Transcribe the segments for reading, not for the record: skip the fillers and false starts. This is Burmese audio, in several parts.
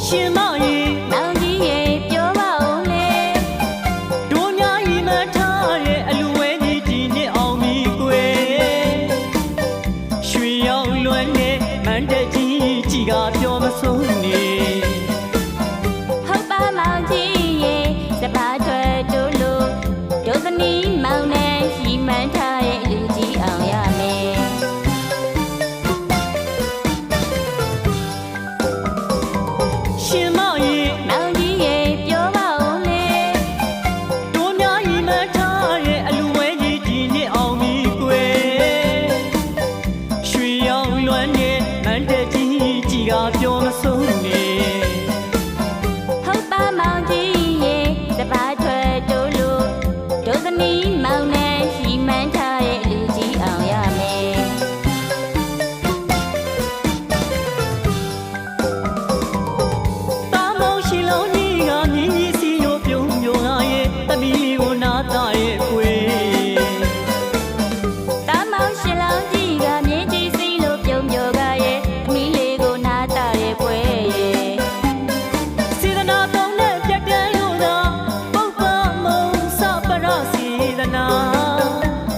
ရှင်မရေမောင်ကြီးရေပြောပါဦးလေတို့များဤမထားတဲ့အလူဝဲကြီးဒီနှစ်အောင်ပြီကွယ်ရွှေရောင်လွမ်းနဲ့မန်တက်ကြီးကြည်ကပြောမဆုံးနေဟုတ်ပါမောင်ကြီးရေစပါးထွက်တို့လိုဒုသနီမောင်နဲ့ရှိမှန်းထားတဲ့လူကြီးအောင်ရမယ်ရှင်မရေမောင်ကြီးရေပြောပါဦးလေတို့များဤမထားတဲ့အလူဝဲကြီးဒီနှစ်အောင်ပြီကွယ်ရွှေရောင်လွမ်းနဲ့မန်တက်ကြီးကြည်ကပြောမဆုံးနေဟုတ်ပါမောင်ကြီးရေစပါးထွက်တို့လိုဒုသနီမောင်နဲ့ရှိမှန်းထားတဲ့လူကြီးအောင်ရမယ်တာမောင်ရှင်လောင်းကြီးကမြင်းကြီးစီရိုးပြုံးပြုံးငါရဲ့တမီးလေးကိုနားတာရဲ့ကွယ်တာမောင်ရှင်လောင်းကြီးကမြင်းကြီးစီလိုပြုံးပြောကရဲ့အမီးလေးကိုနားတာရဲ့ပွဲရဲ့စေတနာပေါင်းနဲ့ပြတ်တန်းလို့သာပုပ္ပမုံစပရစေတနာ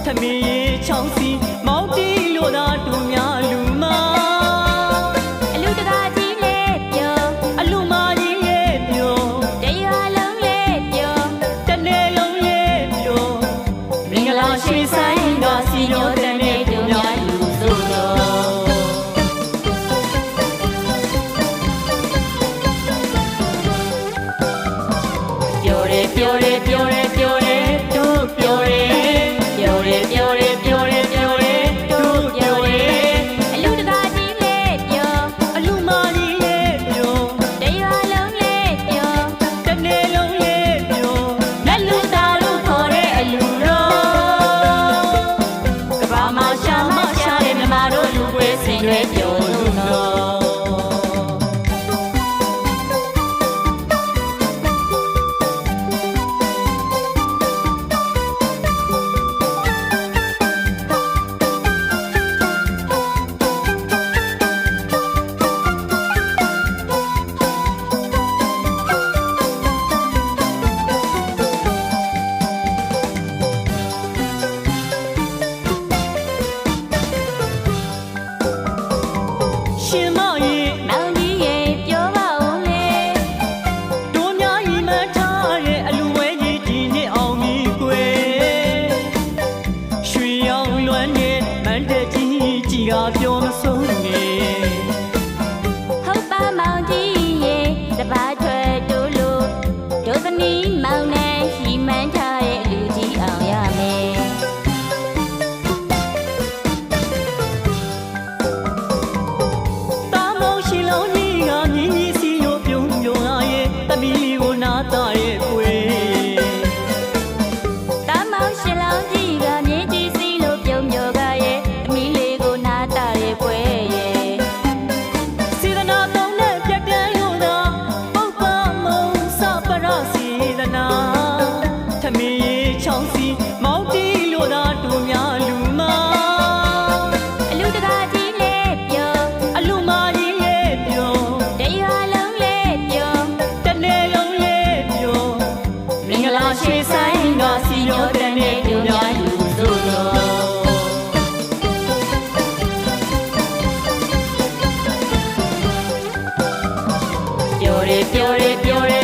ထမင်းရေချောင်းစီမောင်တီလို့သာတို့များလူမအလူတကာကြီးလေးပြောအလူမကြီးလေးပြောတရွာလုံးလေးပြောတနေ့လုံးလေးပြောမင်္ဂလာရွှေဆိုင်ကစီညိုတဲ့နေ့တို့များလူစို့တော်ပြောရဲပြောရဲပြောရဲပြောရဲတို့ပြောရဲပြောရဲပြောရဲပြောရဲပြောရဲတို့ပြောရဲအလူတကာကြီးလေးပြောအလူမကြီးလေးပြောတရွာလုံးလေးပြောတနေ့လုံးလေးပြောလက်လူသားလို့ခေါ်တဲ့အလူတော်ကဘာမှာရှာတဲ့မြမတို့လူပွဲစင်တွေပြောလို့တော့ရှင်မရေမောင်ကြီးရေပြောပါဦးလေတို့များဤမထားတဲ့အလူဝဲကြီးဒီနှစ်အောင်ပြီကွယ်ရွှေရောင်လွမ်းနဲ့မန်တက်ကြီးကြည်ကပြောမဆုံးနေဟုတ်ပါမောင်ကြီးရေစပါးထွက်တို့လိုဒုသနီမောင်နဲ့ရှိမှန်းထားတဲ့လူကြီးအောင်ရမယ်တာမောင်ရှင်လောင်းကြီးကမြင်းကြီးစီရိုးပြုံးပြုံးငါရဲ့တမီးလေးကိုနားတာရဲ့ကွယ်တာမောင်ရှင်လောင်းကြီးကမြင်းကြီးစီလိုပြုံးပြောကရဲ့အမီးလေးကိုနားတာရဲ့ပွဲရဲ့စေတနာပေါင်းနဲ့ပြတ်တန်းလို့သာပုပ္ပမုံစပရစေတနာထမင်းရေချောင်းစီမောင်တီလို့သာတို့များလူမအလူတကာကြီးလေးပြောအလူမကြီးလေးပြော တရွာလုံးလေးပြော တနေ့လုံးလေးပြောမင်္ဂလာရွှေဆိုင်ကစီညိုတဲ့နေ့တို့များလူစို့တော်ပြောရဲပြောရဲပြောရဲ